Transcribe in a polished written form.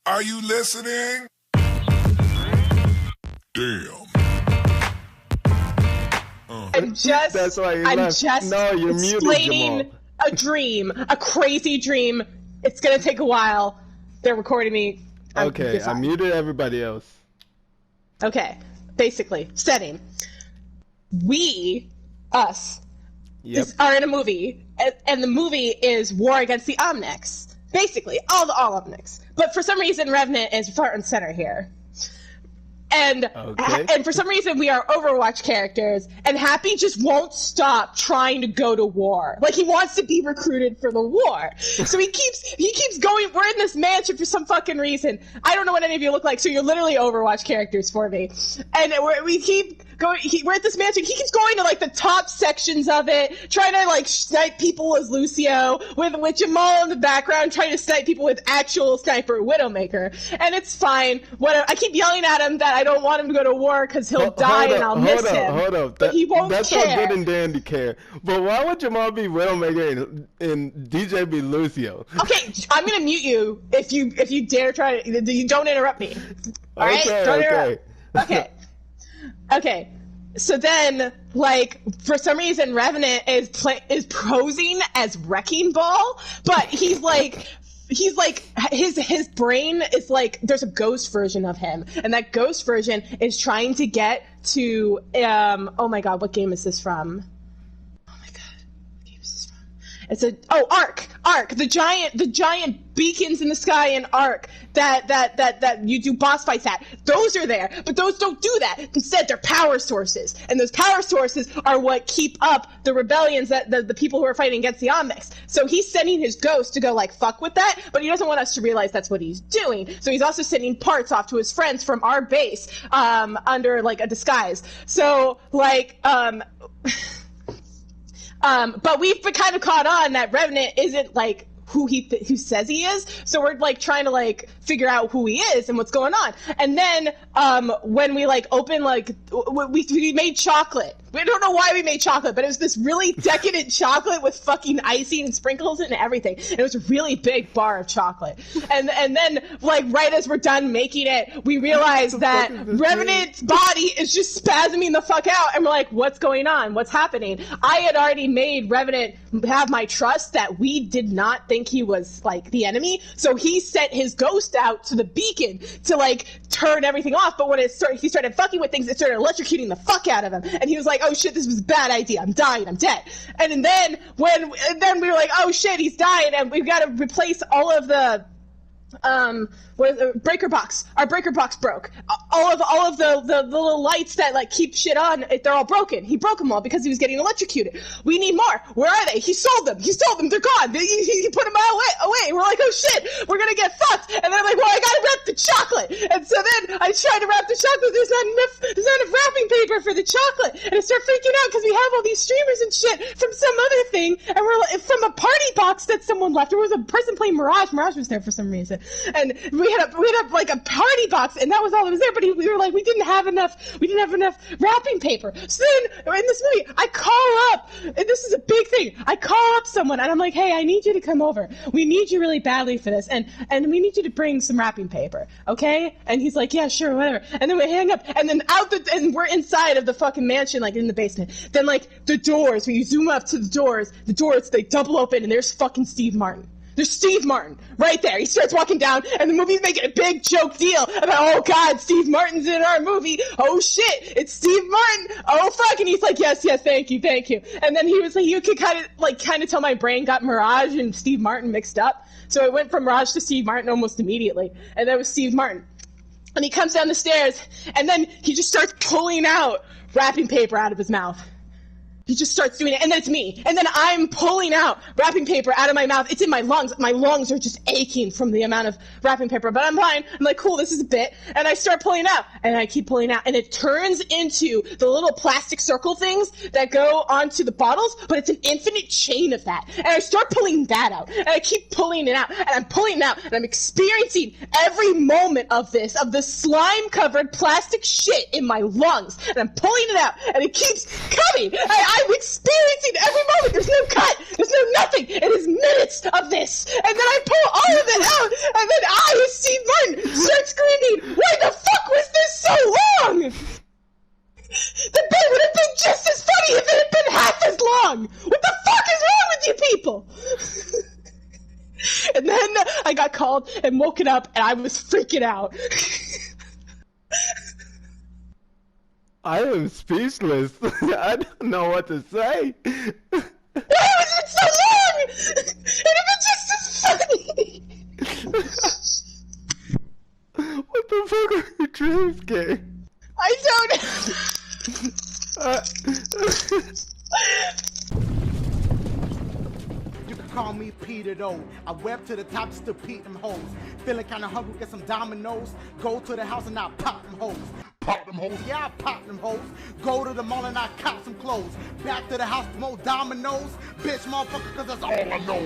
Are you listening? Damn. That's why you left. No, you're explaining muted, a dream, a crazy dream. It's gonna take a while. They're recording me. Okay, I muted everybody else. Okay, basically, setting. Us, are in a movie, and the movie is War Against the Omnics. Basically, all Omnics. But for some reason, Revenant is front and center here. And for some reason, we are Overwatch characters, and Happy just won't stop trying to go to war. Like, he wants to be recruited for the war. So he keeps going. We're in this mansion for some fucking reason. I don't know what any of you look like, so you're literally Overwatch characters for me. And we keep going. We're at this mansion. He keeps going to, like, the top sections of it, trying to, like, snipe people as Lucio, with Jamal in the background, trying to snipe people with actual sniper Widowmaker. And it's fine. I keep yelling at him that I don't want him to go to war because he'll die and I'll miss him. Hold up. But he won't that's care. That's all good and dandy care. But why would Jamal be Widowmaker and DJ be Lucio? Okay, I'm gonna mute you if you dare try to. You don't interrupt me. All right? Don't interrupt. Okay. So then, like, for some reason, Revenant is posing as Wrecking Ball, but he's like his brain is like there's a ghost version of him, and that ghost version is trying to get to oh my god, what game is this from? Oh my god, what game is this from? It's Ark, the giant beacons in the sky in Ark that you do boss fights at. Those are there, but those don't do that. Instead, they're power sources, and those power sources are what keep up the rebellions that the people who are fighting against the Omnics. So he's sending his ghost to go like fuck with that, but he doesn't want us to realize that's what he's doing. So he's also sending parts off to his friends from our base under like a disguise. So like but we've been kind of caught on that Revenant isn't like who who says he is, so we're like trying to like figure out who he is and what's going on. And then when we like open like we made chocolate. We don't know why we made chocolate, but it was this really decadent chocolate with fucking icing and sprinkles and everything. And it was a really big bar of chocolate. And then like right as we're done making it, we realize that Revenant's body is just spasming the fuck out, and we're like, what's going on? What's happening? I had already made Revenant have my trust that we did not think he was like the enemy, so he sent his ghost out to the beacon to like turn everything off. But when he started fucking with things, it started electrocuting the fuck out of him, and he was like, oh shit, this was a bad idea, I'm dying, I'm dead. And then we were like, oh shit, he's dying, and we've got to replace all of the breaker box. Our breaker box broke. All of the little lights that like keep shit on, they're all broken. He broke them all because he was getting electrocuted. We need more. Where are they? He sold them. They're gone. He put them away. We're like, oh shit, we're gonna get fucked. And then I'm like, well, I gotta wrap the chocolate. And so then I tried to wrap the chocolate. There's not enough wrapping paper for the chocolate. And I start freaking out because we have all these streamers and shit from some other thing, and we're like, from a party box that someone left. There was a person playing Mirage. Mirage was there for some reason. And we had like a party box, and that was all that was there. But we were like, we didn't have enough wrapping paper. So then in this movie, I call up, and this is a big thing. I call up someone, and I'm like, hey, I need you to come over. We need you really badly for this, and we need you to bring some wrapping paper, okay? And he's like, yeah, sure, whatever. And then we hang up, and then and we're inside of the fucking mansion, like in the basement. Then like the doors, when you zoom up to the doors, they double open, and there's fucking Steve Martin. There's Steve Martin right there. He starts walking down, and the movie's making a big joke deal about, oh god, Steve Martin's in our movie. Oh shit, it's Steve Martin. Oh fuck, and he's like, yes, thank you. And then he was like, you could kind of tell my brain got Mirage and Steve Martin mixed up. So it went from Mirage to Steve Martin almost immediately, and that was Steve Martin. And he comes down the stairs, and then he just starts pulling out wrapping paper out of his mouth. He just starts doing it, and then it's me. And then I'm pulling out wrapping paper out of my mouth. It's in my lungs. My lungs are just aching from the amount of wrapping paper, but I'm fine. I'm like, cool, this is a bit. And I start pulling out, and I keep pulling out, and it turns into the little plastic circle things that go onto the bottles, but it's an infinite chain of that. And I start pulling that out, and I keep pulling it out, and I'm pulling it out, and I'm experiencing every moment of the slime-covered plastic shit in my lungs. And I'm pulling it out, and it keeps coming. I'm experiencing every moment. There's no cut. There's no nothing. It is minutes of this. And then I pull all of it out. And then I, as Steve Martin, I got called and woken up, and I was freaking out. I am speechless. I don't know what to say. Why was it so long? And it was just as funny. What the fuck are your dreams, Kay? I don't. You can call me Peter though. I web to the top just to beat them hoes. Feeling kinda hungry, get some dominoes. Go to the house and I pop them hoes. Pop them hoes? Yeah, I pop them hoes. Go to the mall and I cop some clothes. Back to the house, more dominoes. Bitch, motherfucker, cause that's all I know.